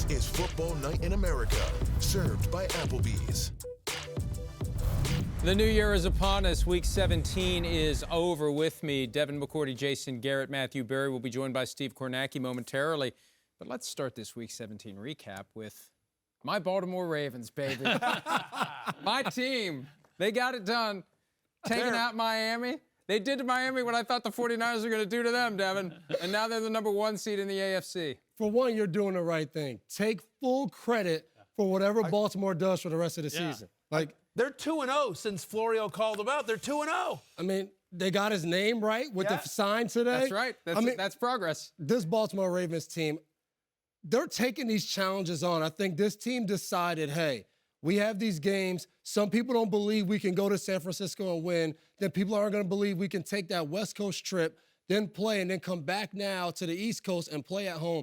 This is Football Night in America, served by Applebee's. The new year is upon us. Week 17 is over. With me, Devin McCourty, Jason Garrett, Matthew Berry. Will be joined by Steve Kornacki momentarily. But let's start this Week 17 recap with my Baltimore Ravens, baby. My team. They got it done. Taking out Miami. They did to Miami what I thought the 49ers were going to do to them, Devin. And now they're the number 1 seed in the AFC. For one, you're doing the right thing. Take full credit for whatever Baltimore does for the rest of the season. They're 2-0 since Florio called them out. They're 2-0. I mean, they got his name right with the sign today. That's right. That's progress. This Baltimore Ravens team, they're taking these challenges on. I think this team decided, hey, we have these games. Some people don't believe we can go to San Francisco and win. Then people aren't going to believe we can take that West Coast trip, then play, and then come back now to the East Coast and play at home.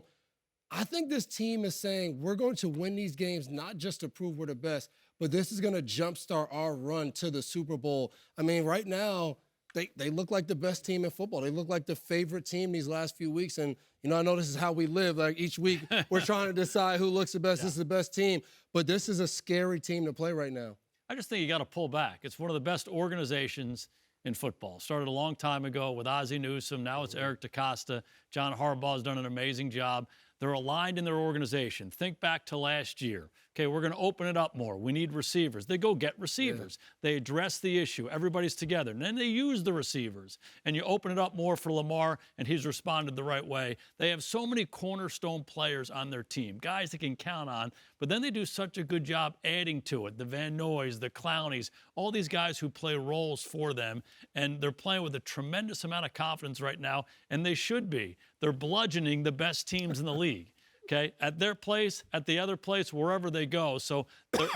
I think this team is saying we're going to win these games not just to prove we're the best, but this is going to jumpstart our run to the Super Bowl. I mean, right now, they look like the best team in football. They look like the favorite team these last few weeks. And, I know this is how we live. Like, each week, we're trying to decide who looks the best. This is the best team. But this is a scary team to play right now. I just think you got to pull back. It's one of the best organizations in football. Started a long time ago with Ozzie Newsome. Now it's Eric DeCosta. John Harbaugh has done an amazing job. They're aligned in their organization. Think back to last year. Okay, we're going to open it up more. We need receivers. They go get receivers. They address the issue. Everybody's together. And then they use the receivers. And you open it up more for Lamar, and he's responded the right way. They have so many cornerstone players on their team, guys they can count on. But then they do such a good job adding to it. The Van Noys, the Clowneys, all these guys who play roles for them. And they're playing with a tremendous amount of confidence right now, and they should be. They're bludgeoning the best teams in the league. Okay, at their place, at the other place, wherever they go. So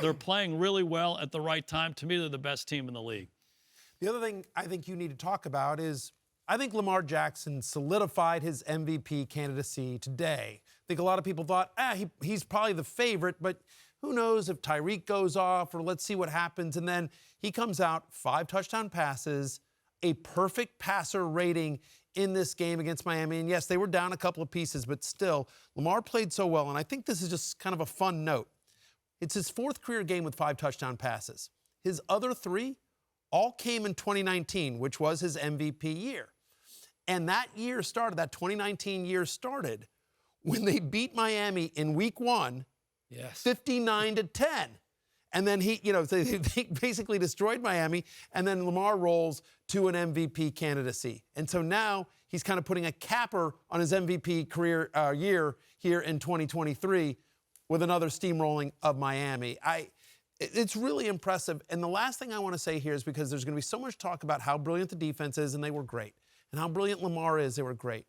they're playing really well at the right time. To me, they're the best team in the league. The other thing I think you need to talk about is I think Lamar Jackson solidified his MVP candidacy today. I think a lot of people thought, he's probably the favorite, but who knows if Tirico goes off or let's see what happens. And then he comes out, 5 touchdown passes, a perfect passer rating in this game against Miami. And yes, they were down a couple of pieces, but still, Lamar played so well. And I think this is just kind of a fun note. It's his 4th career game with 5 touchdown passes. His other 3 all came in 2019, which was his MVP year. And that 2019 year started when they beat Miami in week 1, 59-10. And then they basically destroyed Miami, and then Lamar rolls to an MVP candidacy. And so now he's kind of putting a capper on his MVP career year here in 2023 with another steamrolling of Miami. It's really impressive. And the last thing I want to say here is because there's going to be so much talk about how brilliant the defense is, and they were great, and how brilliant Lamar is, they were great.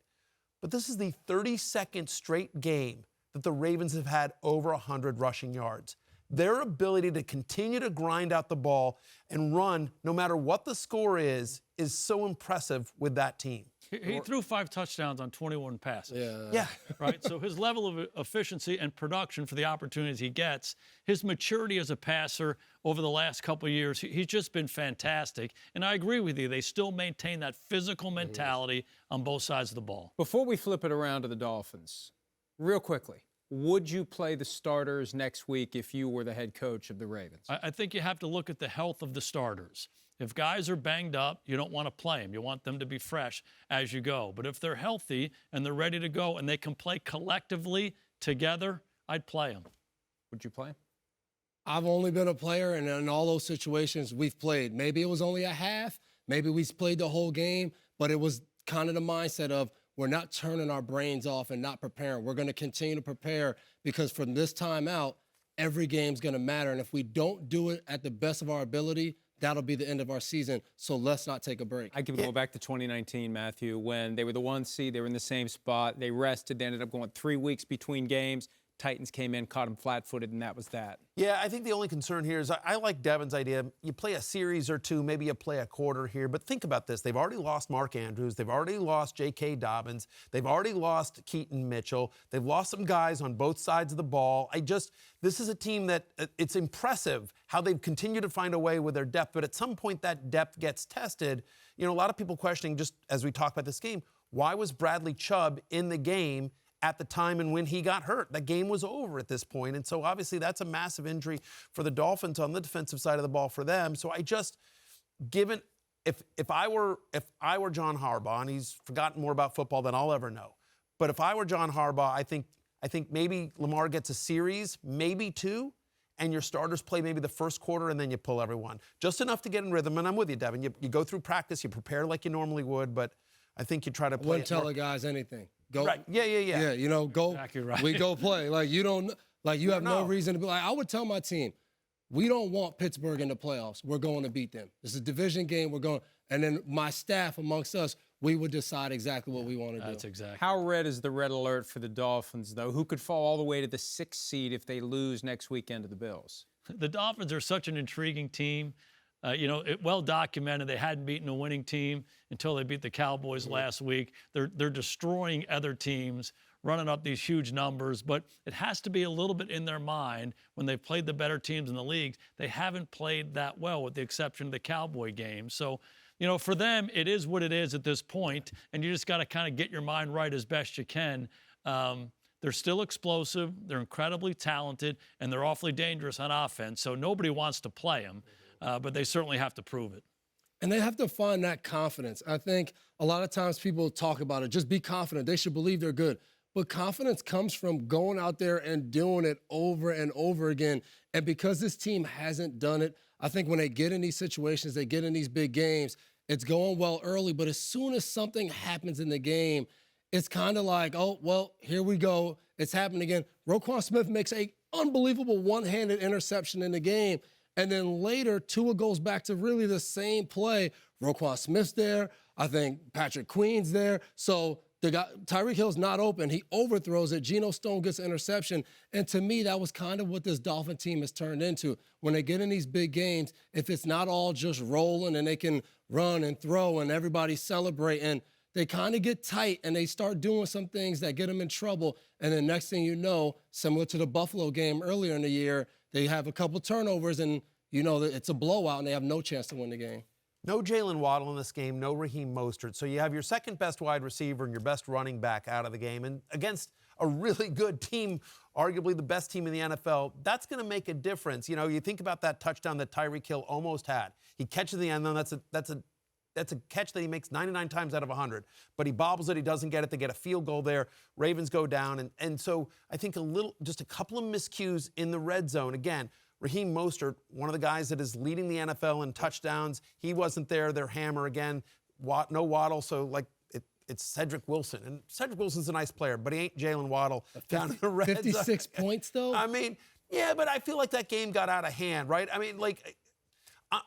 But this is the 32nd straight game that the Ravens have had over 100 rushing yards. Their ability to continue to grind out the ball and run, no matter what the score is so impressive with that team. He threw 5 touchdowns on 21 passes. Yeah. Right? So his level of efficiency and production for the opportunities he gets, his maturity as a passer over the last couple of years, he's just been fantastic. And I agree with you. They still maintain that physical mentality on both sides of the ball. Before we flip it around to the Dolphins, real quickly, would you play the starters next week if you were the head coach of the Ravens? I think you have to look at the health of the starters. If guys are banged up, you don't want to play them. You want them to be fresh as you go. But if they're healthy and they're ready to go and they can play collectively together, I'd play them. Would you play them? I've only been a player, and in all those situations we've played. Maybe it was only a half. Maybe we played the whole game. But it was kind of the mindset of, we're not turning our brains off and not preparing. We're going to continue to prepare because from this time out, every game's going to matter. And if we don't do it at the best of our ability, that'll be the end of our season. So let's not take a break. I can go back to 2019, Matthew, when they were the 1 seed. They were in the same spot. They rested. They ended up going 3 weeks between games. Titans came in, caught them flat-footed, and that was that. Yeah, I think the only concern here is I like Devin's idea. You play a series or two, maybe you play a quarter here, but think about this. They've already lost Mark Andrews. They've already lost J.K. Dobbins. They've already lost Keaton Mitchell. They've lost some guys on both sides of the ball. This is a team that it's impressive how they've continued to find a way with their depth, but at some point that depth gets tested. A lot of people questioning, just as we talk about this game, why was Bradley Chubb in the game at the time and when he got hurt. The game was over at this point. And so obviously that's a massive injury for the Dolphins on the defensive side of the ball for them. So I just, given, if I were John Harbaugh, and he's forgotten more about football than I'll ever know, but if I were John Harbaugh, I think maybe Lamar gets a series, maybe two, and your starters play maybe the first quarter, and then you pull everyone. Just enough to get in rhythm, and I'm with you, Devin. You go through practice, you prepare like you normally would, but I think you try to play. Wouldn't tell the guys anything. Go. Right. Yeah. Yeah, you know, go. Exactly right. We go play. Like, you don't, like, you have no reason to be like, I would tell my team, we don't want Pittsburgh in the playoffs. We're going to beat them. This is a division game. We're going, and then my staff amongst us, we would decide exactly what we want to do. That's exactly. How red is the red alert for the Dolphins, though? Who could fall all the way to the 6th seed if they lose next weekend to the Bills? The Dolphins are such an intriguing team. You know, well documented. They hadn't beaten a winning team until they beat the Cowboys last week. They're destroying other teams, running up these huge numbers. But it has to be a little bit in their mind when they've played the better teams in the league. They haven't played that well, with the exception of the Cowboy game. So, you know, for them, it is what it is at this point, and you just got to kind of get your mind right as best you can. They're still explosive. They're incredibly talented, and they're awfully dangerous on offense. So nobody wants to play them. But they certainly have to prove it. And they have to find that confidence. I think a lot of times people talk about it. Just be confident. They should believe they're good. But confidence comes from going out there and doing it over and over again. And because this team hasn't done it, I think when they get in these situations, they get in these big games, it's going well early. But as soon as something happens in the game, it's kind of like, oh, well, here we go. It's happening again. Roquan Smith makes an unbelievable one-handed interception in the game. And then later, Tua goes back to really the same play. Roquan Smith's there. I think Patrick Queen's there. So the guy, Tyreek Hill's not open. He overthrows it. Geno Stone gets an interception. And to me, that was kind of what this Dolphin team has turned into. When they get in these big games, if it's not all just rolling and they can run and throw and everybody celebrate, and they kind of get tight and they start doing some things that get them in trouble. And then next thing you know, similar to the Buffalo game earlier in the year, they have a couple turnovers, and you know it's a blowout, and they have no chance to win the game. No Jalen Waddle in this game, no Raheem Mostert. So you have your second best wide receiver and your best running back out of the game, and against a really good team, arguably the best team in the NFL, that's going to make a difference. You know, you think about that touchdown that Tyreek Hill almost had. He catches the end zone. That's a catch that he makes 99 times out of 100. But he bobbles it. He doesn't get it. They get a field goal there. Ravens go down. And so I think just a couple of miscues in the red zone. Again, Raheem Mostert, one of the guys that is leading the NFL in touchdowns, he wasn't there. Their hammer again. No Waddle. So, like, it's Cedric Wilson. And Cedric Wilson's a nice player, but he ain't Jalen Waddle down in the red 56 zone. points, though? I mean, yeah, but I feel like that game got out of hand, right? I mean, like,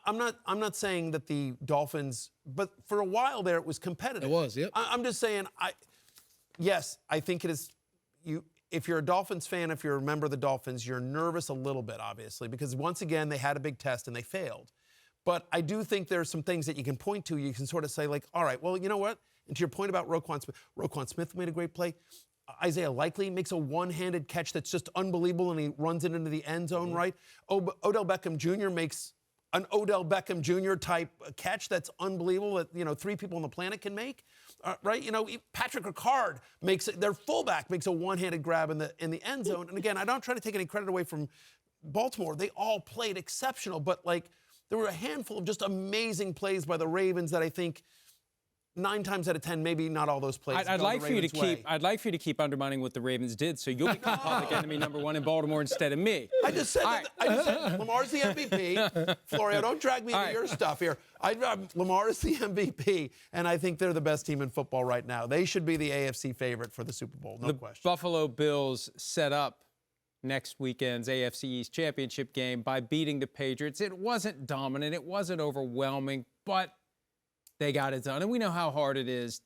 I'm not saying that the Dolphins, but for a while there it was competitive. It was, yep. I'm just saying, yes, I think it is. If you're a Dolphins fan, if you're a member of the Dolphins, you're nervous a little bit, obviously, because once again they had a big test and they failed. But I do think there's some things that you can point to. You can sort of say, like, all right, well, you know what? And to your point about Roquan Smith made a great play. Isaiah Likely makes a one-handed catch that's just unbelievable, and he runs it into the end zone, right? Odell Beckham Jr. makes an Odell Beckham Jr. type catch that's unbelievable that, you know, 3 people on the planet can make, right? You know, Patrick Ricard their fullback makes a one-handed grab in the end zone. And again, I don't try to take any credit away from Baltimore. They all played exceptional, but like there were a handful of just amazing plays by the Ravens that I think 9 times out of 10, maybe not all those plays. I'd like for you to keep undermining what the Ravens did, so you'll become public enemy #1 in Baltimore instead of me. I just said Lamar's the MVP. Florio, don't drag me into your stuff here. Lamar is the MVP, and I think they're the best team in football right now. They should be the AFC favorite for the Super Bowl, no question. The Buffalo Bills set up next weekend's AFC East championship game by beating the Patriots. It wasn't dominant, it wasn't overwhelming, but they got it done. And we know how hard it is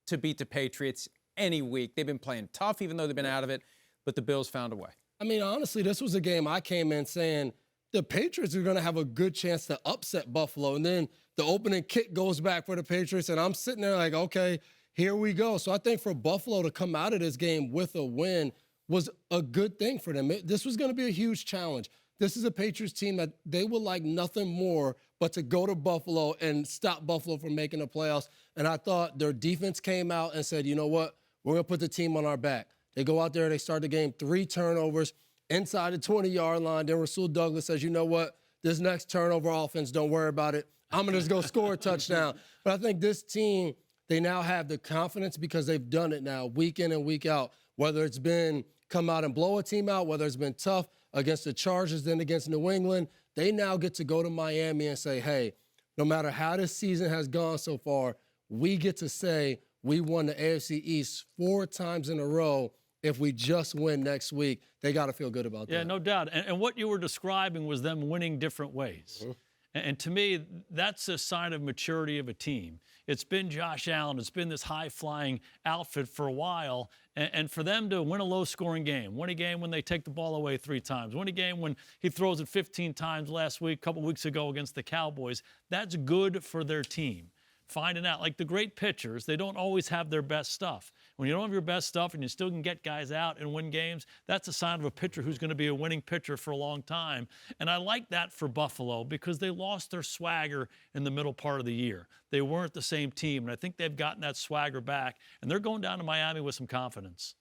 to beat the Patriots any week. They've been playing tough, even though they've been out of it, but the Bills found a way. I mean, honestly, this was a game I came in saying the Patriots are going to have a good chance to upset Buffalo. And then the opening kick goes back for the Patriots, and I'm sitting there like, okay, here we go. So I think for Buffalo to come out of this game with a win was a good thing for them. This was going to be a huge challenge. This is a Patriots team that they would like nothing more but to go to Buffalo and stop Buffalo from making the playoffs. And I thought their defense came out and said, you know what, we're going to put the team on our back. They go out there, they start the game, 3 turnovers inside the 20-yard line. Then Rasul Douglas says, you know what? This next turnover offense, don't worry about it. I'm going to just go score a touchdown. But I think this team, they now have the confidence because they've done it now week in and week out, whether it's been come out and blow a team out, whether it's been tough against the Chargers, then against New England. They now get to go to Miami and say, hey, no matter how this season has gone so far, we get to say we won the AFC East 4 times in a row. If we just win next week, they got to feel good about that. Yeah, no doubt. And what you were describing was them winning different ways. Mm-hmm. And to me, that's a sign of maturity of a team. It's been Josh Allen. It's been this high-flying outfit for a while. And for them to win a low-scoring game, win a game when they take the ball away 3 times, win a game when he throws it 15 times last week, a couple weeks ago against the Cowboys, that's good for their team. Finding out, like the great pitchers, they don't always have their best stuff. When you don't have your best stuff and you still can get guys out and win games, that's a sign of a pitcher who's going to be a winning pitcher for a long time. And I like that for Buffalo because they lost their swagger in the middle part of the year. They weren't the same team, and I think they've gotten that swagger back, and they're going down to Miami with some confidence.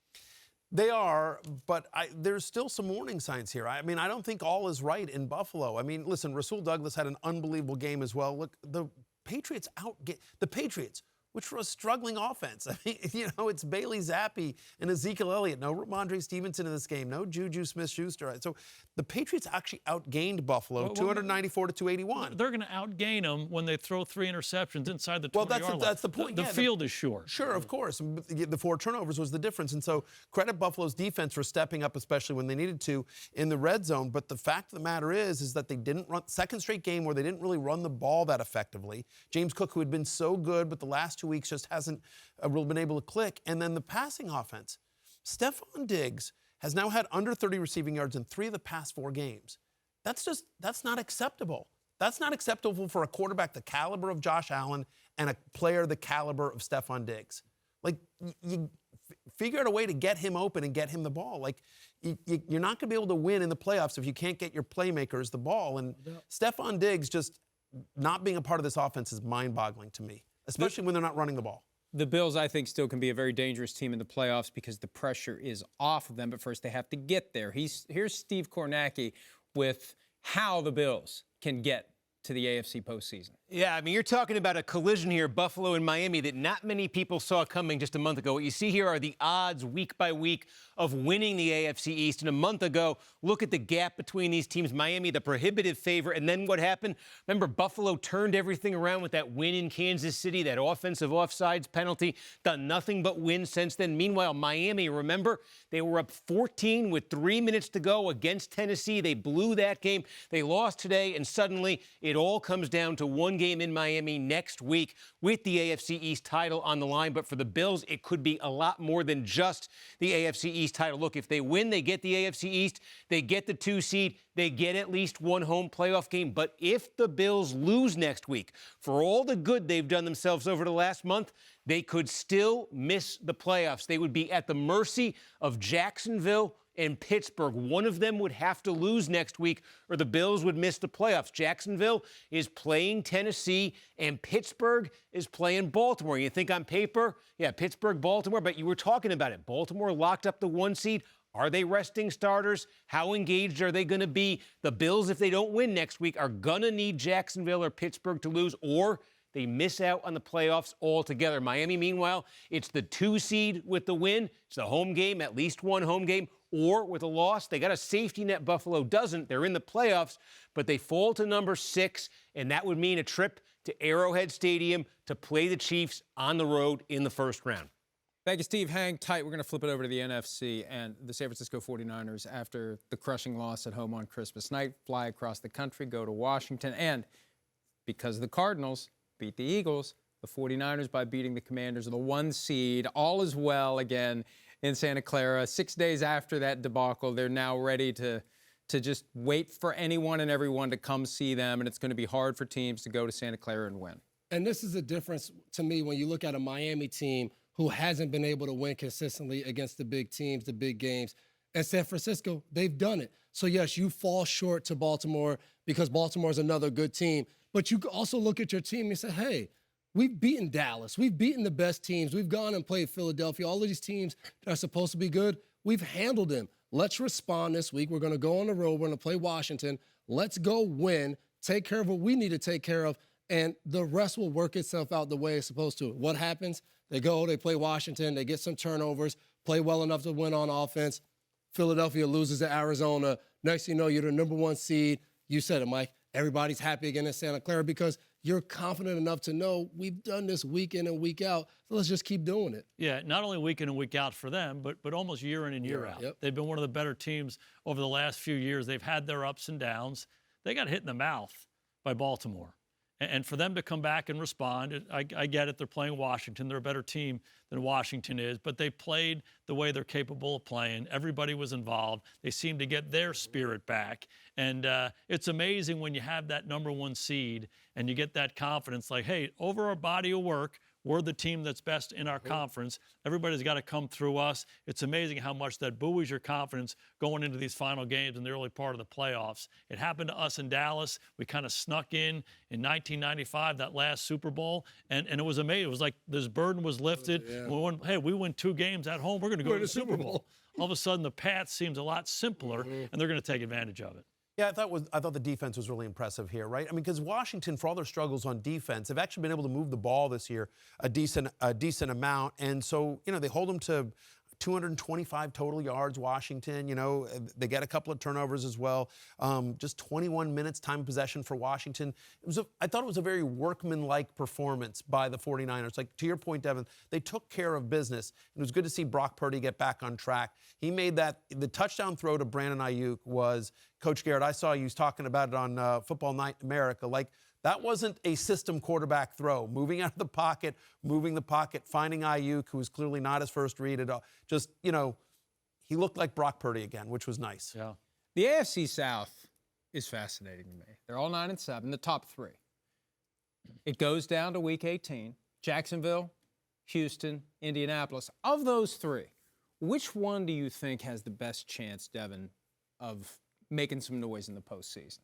They are, but there's still some warning signs here. I mean, I don't think all is right in Buffalo. I mean, listen, Rasul Douglas had an unbelievable game as well. Look, the Patriots which were a struggling offense. I mean, you know, it's Bailey Zappi and Ezekiel Elliott. No Ramondre Stevenson in this game. No Juju Smith-Schuster. So the Patriots actually outgained Buffalo 294 to 281. They're going to outgain them when they throw 3 interceptions inside the 20-yard line. Well, that's the point. The field is short. Sure, of course. The 4 turnovers was the difference. And so credit Buffalo's defense for stepping up, especially when they needed to in the red zone. But the fact of the matter is that they didn't run, second straight game where they didn't really run the ball that effectively. James Cook, who had been so good, but the last 2 weeks just hasn't really been able to click. And then the passing offense. Stephon Diggs has now had under 30 receiving yards in 3 of the past 4 games. That's not acceptable. That's not acceptable for a quarterback the caliber of Josh Allen and a player the caliber of Stephon Diggs. Like, you figure out a way to get him open and get him the ball. Like, you're not going to be able to win in the playoffs if you can't get your playmakers the ball. And Stephon Diggs just not being a part of this offense is mind-boggling to me, especially when they're not running the ball. The Bills, I think, still can be a very dangerous team in the playoffs because the pressure is off of them, but first they have to get there. Here's Steve Kornacki with how the Bills can get to the AFC postseason. Yeah, I mean, you're talking about a collision here, Buffalo and Miami, that not many people saw coming just a month ago. What you see here are the odds week by week of winning the AFC East. And a month ago, look at the gap between these teams. Miami, the prohibitive favorite. And then what happened? Remember, Buffalo turned everything around with that win in Kansas City, that offensive offsides penalty. Done nothing but win since then. Meanwhile, Miami, remember, they were up 14 with 3 minutes to go against Tennessee. They blew that game. They lost today, and suddenly it all comes down to one game in Miami next week with the AFC East title on the line. But for the Bills, it could be a lot more than just the AFC East title. Look, if they win, they get the AFC East, they get the 2 seed, they get at least one home playoff game. But if the Bills lose next week, for all the good they've done themselves over the last month, they could still miss the playoffs. They would be at the mercy of Jacksonville and Pittsburgh. One of them would have to lose next week or the Bills would miss the playoffs. Jacksonville is playing Tennessee and Pittsburgh is playing Baltimore. You think on paper, yeah, Pittsburgh, Baltimore, but you were talking about it. Baltimore locked up the 1 seed. Are they resting starters? How engaged are they going to be? The Bills, if they don't win next week, are going to need Jacksonville or Pittsburgh to lose, or they miss out on the playoffs altogether. Miami, meanwhile, it's the 2 seed with the win. It's the home game, at least one home game, or with a loss. They got a safety net. Buffalo doesn't. They're in the playoffs, but they fall to number 6, and that would mean a trip to Arrowhead Stadium to play the Chiefs on the road in the first round. Thank you, Steve. Hang tight. We're going to flip it over to the NFC and the San Francisco 49ers after the crushing loss at home on Christmas night. Fly across the country, go to Washington, and because the Cardinals beat the Eagles, the 49ers, by beating the Commanders, are the 1 seed. All is well again in Santa Clara. 6 days after that debacle, they're now ready to just wait for anyone and everyone to come see them, and it's going to be hard for teams to go to Santa Clara and win. And this is a difference to me when you look at a Miami team who hasn't been able to win consistently against the big teams, the big games. And San Francisco, they've done it. So, yes, you fall short to Baltimore because Baltimore is another good team. But you can also look at your team and say, hey, We've beaten Dallas. We've beaten the best teams. We've gone and played Philadelphia. All of these teams that are supposed to be good, we've handled them. Let's respond this week. We're going to go on the road. We're going to play Washington. Let's go win, take care of what we need to take care of, and the rest will work itself out the way it's supposed to. What happens? They go, they play Washington, they get some turnovers, play well enough to win on offense. Philadelphia loses to Arizona. Next thing you know, you're the number 1 seed. You said it, Mike. Everybody's happy again in Santa Clara because you're confident enough to know we've done this week in and week out, so let's just keep doing it. Yeah, not only week in and week out for them, but almost year in and year out. Yep. They've been one of the better teams over the last few years. They've had their ups and downs. They got hit in the mouth by Baltimore. And for them to come back and respond, I get it. They're playing Washington. They're a better team than Washington is, but they played the way they're capable of playing. Everybody was involved. They seemed to get their spirit back. And it's amazing when you have that number 1 seed and you get that confidence like, hey, over our body of work, we're the team that's best in our conference. Everybody's got to come through us. It's amazing how much that buoys your confidence going into these final games in the early part of the playoffs. It happened to us in Dallas. We kind of snuck in 1995, that last Super Bowl, and it was amazing. It was like this burden was lifted. Yeah. We win 2 games at home. We're going to go to the Super Bowl. All of a sudden, the path seems a lot simpler, and they're going to take advantage of it. Yeah, I thought the defense was really impressive here, right? I mean, because Washington, for all their struggles on defense, have actually been able to move the ball this year a decent amount. And so, they hold them to 225 total yards, Washington. They get a couple of turnovers as well. Just 21 minutes time of possession for Washington. I thought it was a very workmanlike performance by the 49ers. Like, to your point, Devin, they took care of business. It was good to see Brock Purdy get back on track. He made the touchdown throw to Brandon Ayuk was, Coach Garrett, I saw you was talking about it on Football Night in America. Like, that wasn't a system quarterback throw. Moving out of the pocket, finding Ayuk, who was clearly not his first read at all. Just, he looked like Brock Purdy again, which was nice. Yeah. The AFC South is fascinating to me. They're all 9-7, the top 3. It goes down to Week 18. Jacksonville, Houston, Indianapolis. Of those 3, which one do you think has the best chance, Devin, of making some noise in the postseason?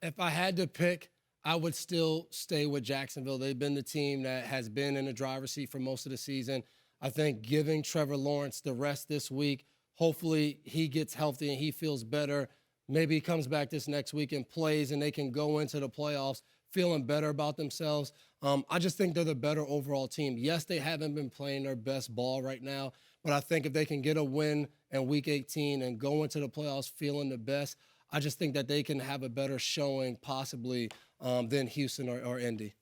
If I had to pick, I would still stay with Jacksonville. They've been the team that has been in the driver's seat for most of the season. I think giving Trevor Lawrence the rest this week, hopefully he gets healthy and he feels better. Maybe he comes back this next week and plays and they can go into the playoffs feeling better about themselves. I just think they're the better overall team. Yes, they haven't been playing their best ball right now, but I think if they can get a win in Week 18 and go into the playoffs feeling the best, I just think that they can have a better showing possibly than Houston or Indy.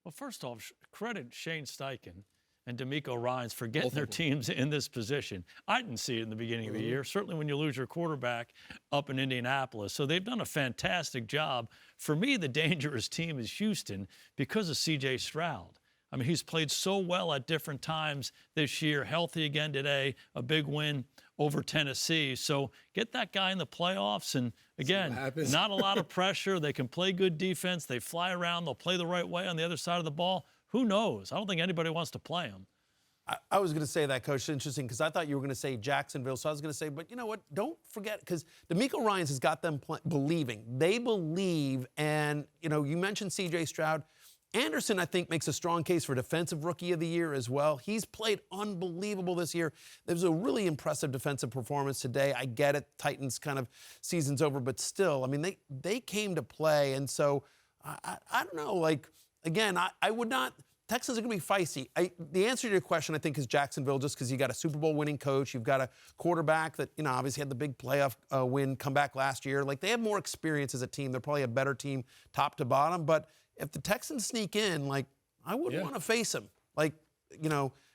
Well, first off, credit Shane Steichen and D'Amico Ryans for getting their teams in this position. I didn't see it in the beginning of the year, certainly when you lose your quarterback up in Indianapolis. So they've done a fantastic job. For me, the dangerous team is Houston because of C.J. Stroud. I mean, he's played so well at different times this year, healthy again today, a big win over Tennessee. So get that guy in the playoffs. And again, not a lot of pressure. They can play good defense. They fly around. They'll play the right way on the other side of the ball. Who knows? I don't think anybody wants to play them. I was going to say that, Coach. It's interesting because I thought you were going to say Jacksonville. So I was going to say, but you know what? Don't forget, because D'Amico Ryans has got them believing. They believe. And, you mentioned C.J. Stroud. Anderson, I think, makes a strong case for Defensive Rookie of the Year as well. He's played unbelievable this year. There was a really impressive defensive performance today. I get it. Titans kind of season's over, but still, I mean, they came to play. And so, I don't know, like, again, I would not – Texans are going to be feisty. The answer to your question, I think, is Jacksonville, just because you got a Super Bowl winning coach. You've got a quarterback that, obviously had the big playoff win come back last year. Like, they have more experience as a team. They're probably a better team top to bottom. But if the Texans sneak in, like, I wouldn't want to face them. Like,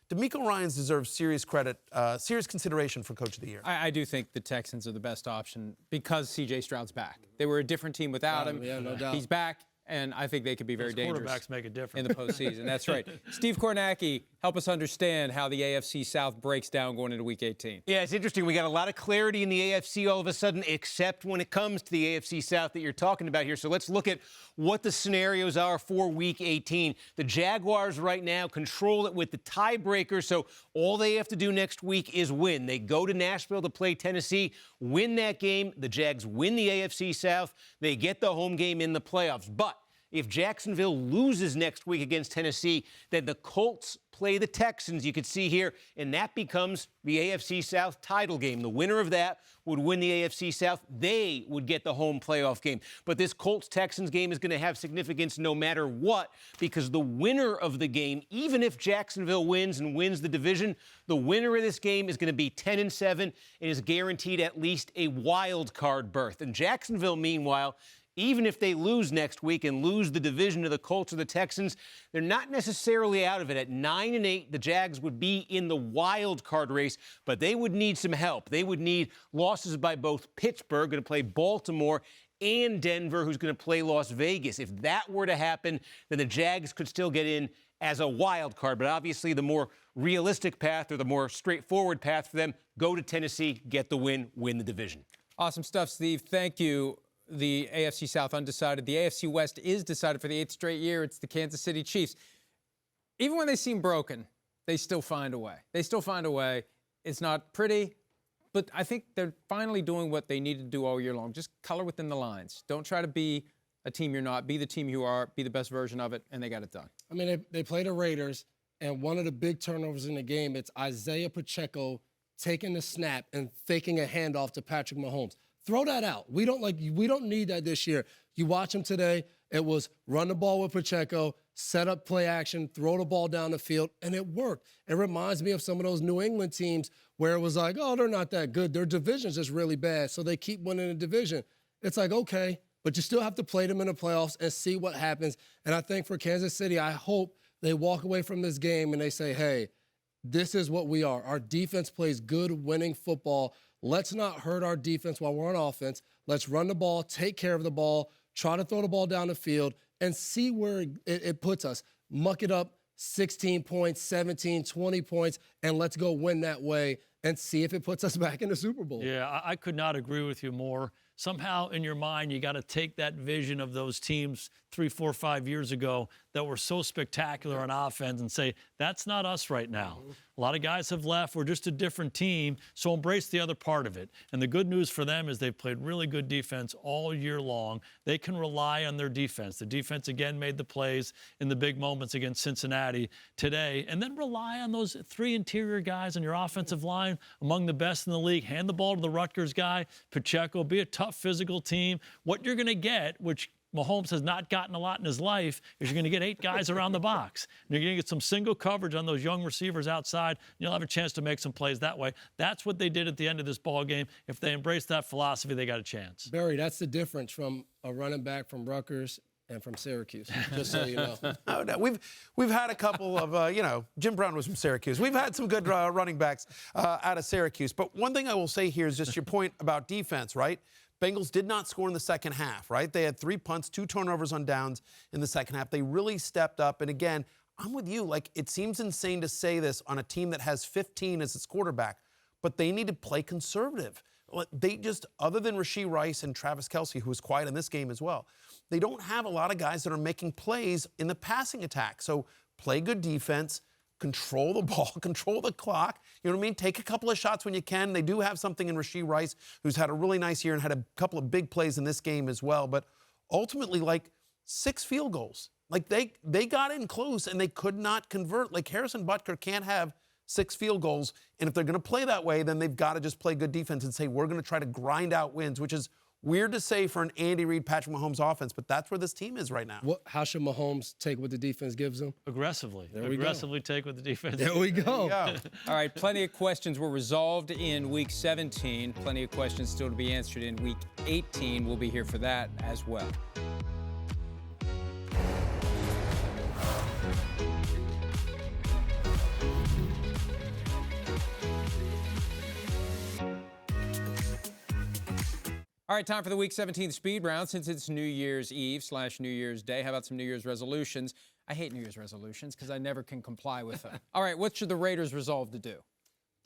D'Amico Ryans deserves serious credit, serious consideration for Coach of the Year. I do think the Texans are the best option because C.J. Stroud's back. They were a different team without him. Yeah, no doubt. He's back. And I think they could be very dangerous. Quarterbacks make a difference in the postseason. That's right. Steve Kornacki, help us understand how the AFC South breaks down going into Week 18. Yeah, it's interesting. We got a lot of clarity in the AFC all of a sudden, except when it comes to the AFC South that you're talking about here. So let's look at what the scenarios are for Week 18. The Jaguars right now control it with the tiebreaker, so all they have to do next week is win. They go to Nashville to play Tennessee, win that game. The Jags win the AFC South. They get the home game in the playoffs. But If Jacksonville loses next week against Tennessee, then the Colts play the Texans, you can see here, and that becomes the AFC South title game. The winner of that would win the AFC South. They would get the home playoff game. But this Colts-Texans game is going to have significance no matter what, because the winner of the game, even if Jacksonville wins and wins the division, the winner of this game is going to be 10-7 and is guaranteed at least a wild card berth. And Jacksonville, meanwhile, even if they lose next week and lose the division to the Colts or the Texans, they're not necessarily out of it. At 9-8, the Jags would be in the wild card race, but they would need some help. They would need losses by both Pittsburgh, going to play Baltimore, and Denver, who's going to play Las Vegas. If that were to happen, then the Jags could still get in as a wild card. But obviously, the more realistic path or the more straightforward path for them, go to Tennessee, get the win the division. Awesome stuff, Steve. Thank you. The AFC South undecided. The AFC West is decided for the 8th straight year. It's the Kansas City Chiefs. Even when they seem broken, they still find a way. They still find a way. It's not pretty, but I think they're finally doing what they need to do all year long. Just color within the lines. Don't try to be a team you're not. Be the team you are. Be the best version of it, and they got it done. I mean, they play the Raiders, and one of the big turnovers in the game, it's Isaiah Pacheco taking the snap and faking a handoff to Patrick Mahomes. Throw that out. We don't need that this year. You watch him today, it was run the ball with Pacheco, set up play action, throw the ball down the field, and it worked. It reminds me of some of those New England teams where it was like, oh, they're not that good. Their division's just really bad, so they keep winning the division. It's like, okay, but you still have to play them in the playoffs and see what happens. And I think for Kansas City, I hope they walk away from this game and they say, hey, this is what we are. Our defense plays good, winning football. Let's not hurt our defense while we're on offense. Let's run the ball, take care of the ball, try to throw the ball down the field, and see where it puts us. Muck it up 16 points, 17, 20 points, and let's go win that way and see if it puts us back in the Super Bowl. Yeah, I could not agree with you more. Somehow in your mind, you got to take that vision of those teams 3, 4, 5 years ago that were so spectacular on offense and say, that's not us right now. A lot of guys have left. We're just a different team. So embrace the other part of it. And the good news for them is they've played really good defense all year long. They can rely on their defense. The defense, again, made the plays in the big moments against Cincinnati today. And then rely on those 3 interior guys on your offensive line, among the best in the league. Hand the ball to the Rutgers guy, Pacheco. Be a tough physical team. What you're going to get, which Mahomes has not gotten a lot in his life, is you're going to get 8 guys around the box. And you're going to get some single coverage on those young receivers outside. And you'll have a chance to make some plays that way. That's what they did at the end of this ball game. If they embrace that philosophy, they got a chance. Barry, that's the difference from a running back from Rutgers and from Syracuse, just so you know. No, we've had a couple of, Jim Brown was from Syracuse. We've had some good running backs out of Syracuse. But one thing I will say here is just your point about defense, right? Bengals did not score in the second half, right? They had 3 punts, 2 turnovers on downs in the second half. They really stepped up. And again, I'm with you. Like, it seems insane to say this on a team that has 15 as its quarterback, but they need to play conservative. They just, other than Rashee Rice and Travis Kelce, who was quiet in this game as well, they don't have a lot of guys that are making plays in the passing attack. So play good defense, control the ball, control the clock. You know what I mean? Take a couple of shots when you can. They do have something in Rashee Rice, who's had a really nice year and had a couple of big plays in this game as well. But ultimately, 6 field goals. They got in close and they could not convert. Harrison Butker can't have 6 field goals. And if they're going to play that way, then they've got to just play good defense and say, we're going to try to grind out wins, which is weird to say for an Andy Reid, Patrick Mahomes offense, but that's where this team is right now. How should Mahomes take what the defense gives him? Aggressively. Aggressively take what the defense There we go. All right, plenty of questions were resolved in Week 17. Plenty of questions still to be answered in Week 18. We'll be here for that as well. All right, time for the Week 17 speed round. Since it's New Year's Eve / New Year's Day, how about some New Year's resolutions? I hate New Year's resolutions because I never can comply with them. All right, what should the Raiders resolve to do?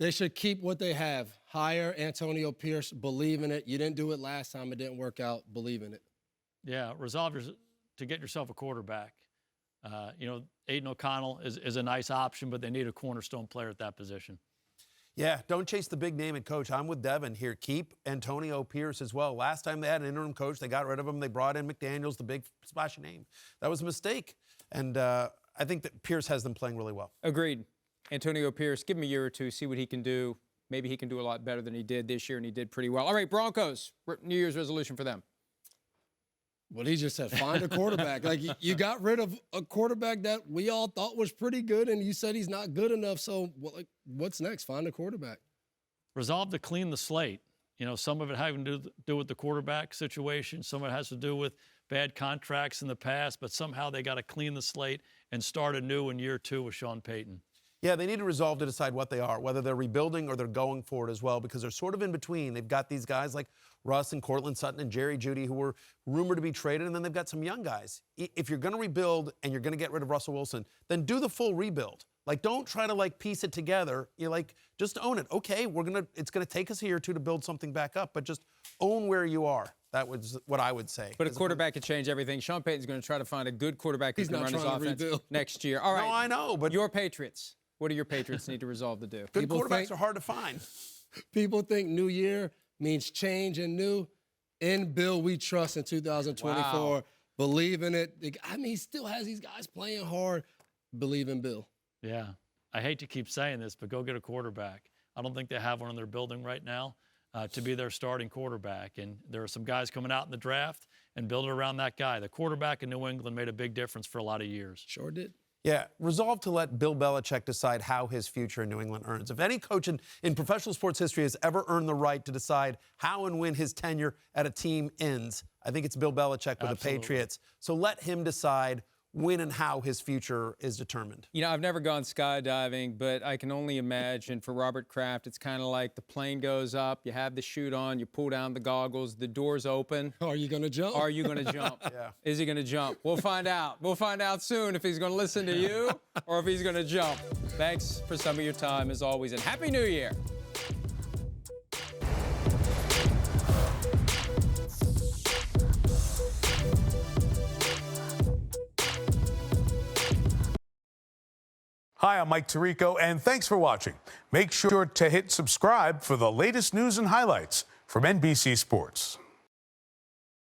They should keep what they have. Hire Antonio Pierce. Believe in it. You didn't do it last time. It didn't work out. Believe in it. Yeah, resolve to get yourself a quarterback. Aiden O'Connell is a nice option, but they need a cornerstone player at that position. Yeah, don't chase the big name at coach. I'm with Devin here. Keep Antonio Pierce as well. Last time they had an interim coach, they got rid of him. They brought in McDaniels, the big splashy name. That was a mistake. And I think that Pierce has them playing really well. Agreed. Antonio Pierce, give him a year or two, see what he can do. Maybe he can do a lot better than he did this year, and he did pretty well. All right, Broncos, New Year's resolution for them. What he just said, find a quarterback. Like, you got rid of a quarterback that we all thought was pretty good, and you said he's not good enough. So, what's next? Find a quarterback. Resolve to clean the slate. You know, some of it having to do with the quarterback situation. Some of it has to do with bad contracts in the past, but somehow they got to clean the slate and start anew in year 2 with Sean Payton. Yeah, they need to resolve to decide what they are, whether they're rebuilding or they're going for it as well, because they're sort of in between. They've got these guys like Russ and Cortland Sutton and Jerry Jeudy who were rumored to be traded, and then they've got some young guys. If you're going to rebuild and you're going to get rid of Russell Wilson, then do the full rebuild. Like, don't try to, like, piece it together. You like, just own it. Okay, it's going to take us a year or two to build something back up, but just own where you are. That was what I would say. But a quarterback could change everything. Sean Payton's going to try to find a good quarterback who can run his offense next year. All right. No, I know, but your Patriots. What do your Patriots need to resolve to do? Good quarterbacks are hard to find. People think New Year means change and new. In Bill, we trust in 2024. Wow. Believe in it. I mean, he still has these guys playing hard. Believe in Bill. Yeah. I hate to keep saying this, but go get a quarterback. I don't think they have one in their building right now to be their starting quarterback. And there are some guys coming out in the draft and build it around that guy. The quarterback in New England made a big difference for a lot of years. Sure did. Yeah, resolve to let Bill Belichick decide how his future in New England earns. If any coach in professional sports history has ever earned the right to decide how and when his tenure at a team ends, I think it's Bill Belichick with the Patriots. So let him decide when and how his future is determined. You know, I've never gone skydiving, but I can only imagine for Robert Kraft, it's kind of like the plane goes up, you have the chute on, you pull down the goggles, the doors open. Are you going to jump? Are you going to jump? Yeah. Is he going to jump? We'll find out. We'll find out soon if he's going to listen to you or if he's going to jump. Thanks for some of your time, as always, and Happy New Year. Hi, I'm Mike Tirico, and thanks for watching. Make sure to hit subscribe for the latest news and highlights from NBC Sports.